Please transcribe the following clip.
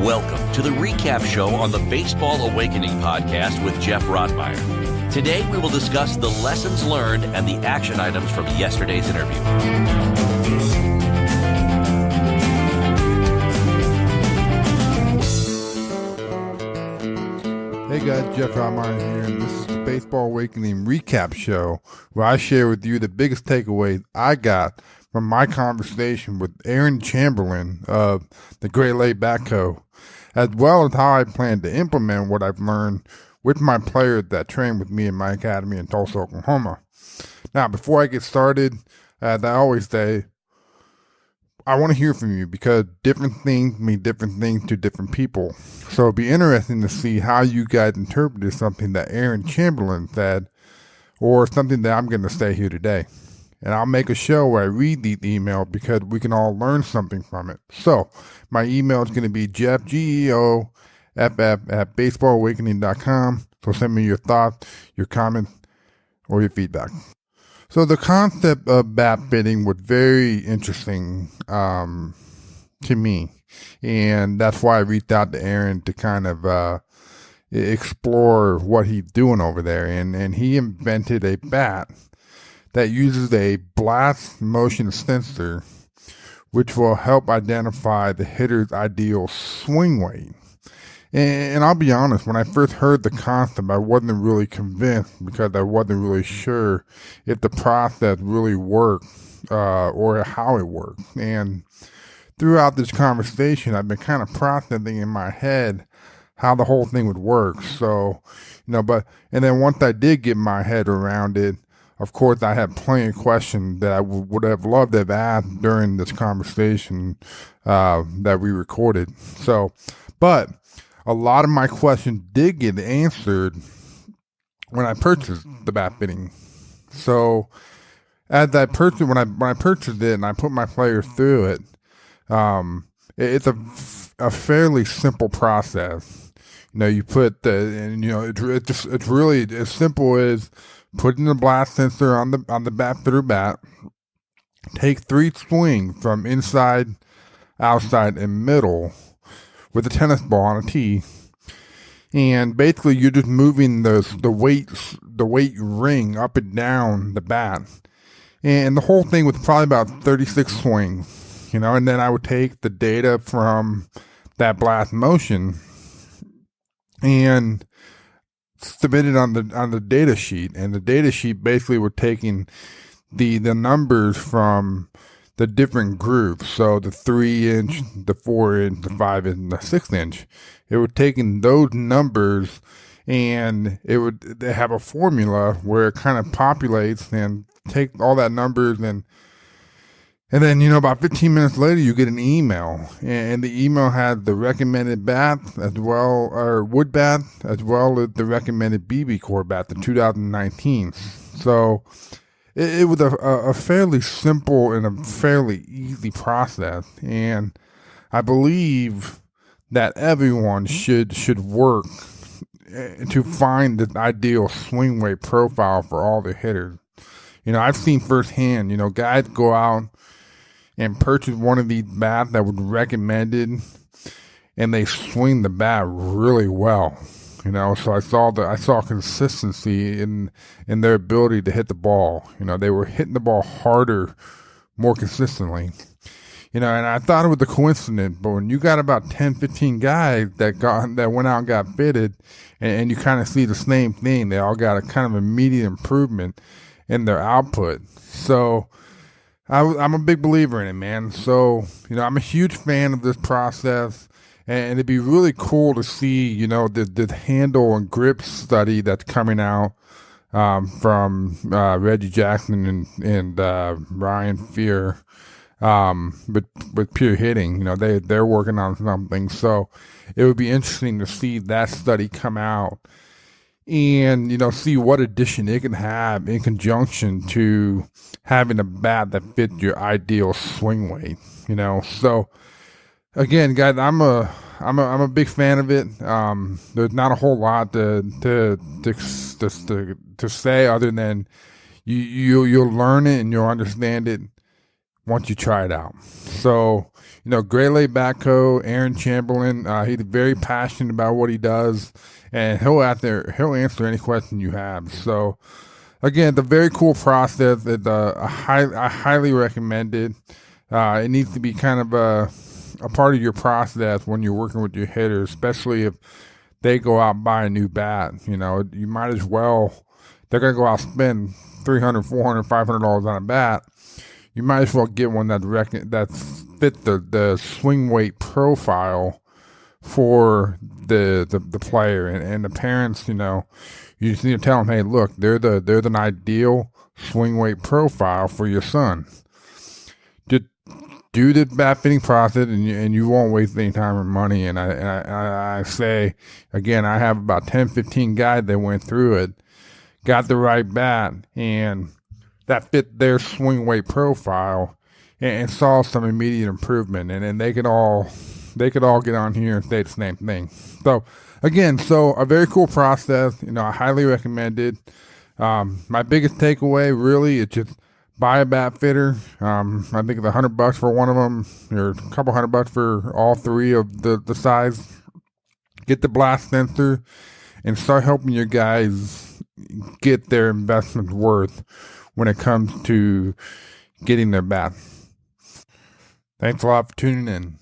Welcome to the recap show on the Baseball Awakening podcast with Geoff Rottmayer. Today we will discuss the lessons learned and the action items from yesterday's interview. Hey guys, Geoff Rottmayer here, and this is the Baseball Awakening recap show where I share with you the biggest takeaways I got from my conversation with Aaron Chamberlain of the Great Lake Backhoe, as well as how I plan to implement what I've learned with my players that train with me in my academy in Tulsa, Oklahoma. Now, before I get started, as I always say, I want to hear from you because different things mean different things to different people. So it'll be interesting to see how you guys interpreted something that Aaron Chamberlain said or something that I'm going to say here today. And I'll make a show where I read these emails because we can all learn something from it. So my email is going to be Geoff, Geoff, at baseballawakening.com. So send me your thoughts, your comments, or your feedback. So the concept of bat fitting was very interesting to me. And that's why I reached out to Aaron to kind of explore what he's doing over there. And he invented a bat that uses a blast motion sensor, which will help identify the hitter's ideal swing weight. And I'll be honest, when I first heard the concept, I wasn't really convinced because I wasn't really sure if the process really worked or how it worked. And throughout this conversation, I've been kind of processing in my head how the whole thing would work. So, and then once I did get my head around it, of course, I had plenty of questions that I would have loved to have asked during this conversation that we recorded. But a lot of my questions did get answered when I purchased the bat fitting. So, as I purchased, when I purchased it and I put my players through it, it's a fairly simple process. You put it's really as simple as putting the blast sensor on the bat fitter bat, take 3 swings from inside, outside, and middle with a tennis ball on a tee, and basically you're just moving the weight ring up and down the bat, and the whole thing was probably about 36 swings, and then I would take the data from that blast motion and submitted on the data sheet, and the data sheet basically were taking the numbers from the different groups. So the 3-inch, the 4-inch, the 5-inch, and the 6-inch. It would taking those numbers, and they have a formula where it kind of populates and take all that numbers and then, about 15 minutes later, you get an email, and the email had the recommended bat as well, or wood bat, as well as the recommended BB core bat, the 2019. So it was a fairly simple and a fairly easy process, and I believe that everyone should work to find the ideal swing weight profile for all the hitters. I've seen firsthand, guys go out and purchase one of these bats that was recommended, and they swing the bat really well. So I saw consistency in their ability to hit the ball. They were hitting the ball harder, more consistently. And I thought it was a coincidence, but when you got about 10, 15 guys that went out and got fitted, and you kind of see the same thing, they all got a kind of immediate improvement in their output. So I'm a big believer in it, man. So, I'm a huge fan of this process, and it'd be really cool to see, the handle and grip study that's coming out from Reggie Jackson and Ryan Fear with Pure Hitting. They're working on something, so it would be interesting to see that study come out and, see what addition it can have in conjunction to having a bat that fits your ideal swing weight, So again, guys, I'm a big fan of it. There's not a whole lot to say other than you'll learn it and you'll understand it once you try it out. So, great laid back coach, Aaron Chamberlain, he's very passionate about what he does, and he'll answer any question you have. So, again, it's a very cool process. It's I highly recommend it. It needs to be kind of a part of your process when you're working with your hitters, especially if they go out and buy a new bat. You might as well, they're going to go out and spend $300, $400, $500 on a bat. You might as well get one that fit the swing weight profile for the player and the parents. You just need to tell them, hey, look, they're the ideal swing weight profile for your son. Just do the bat fitting process, and you won't waste any time or money. And I say again, I have about 10, 15 guys that went through it, got the right bat, and that fit their swing weight profile, and saw some immediate improvement, and then they could all get on here and say the same thing. So again, a very cool process. I highly recommend it. My biggest takeaway really is just buy a bat fitter. I think it's $100 for one of them, or a couple $100 for all three of the size. Get the blast sensor and start helping your guys get their investment worth when it comes to getting their bat. Thanks a lot for tuning in.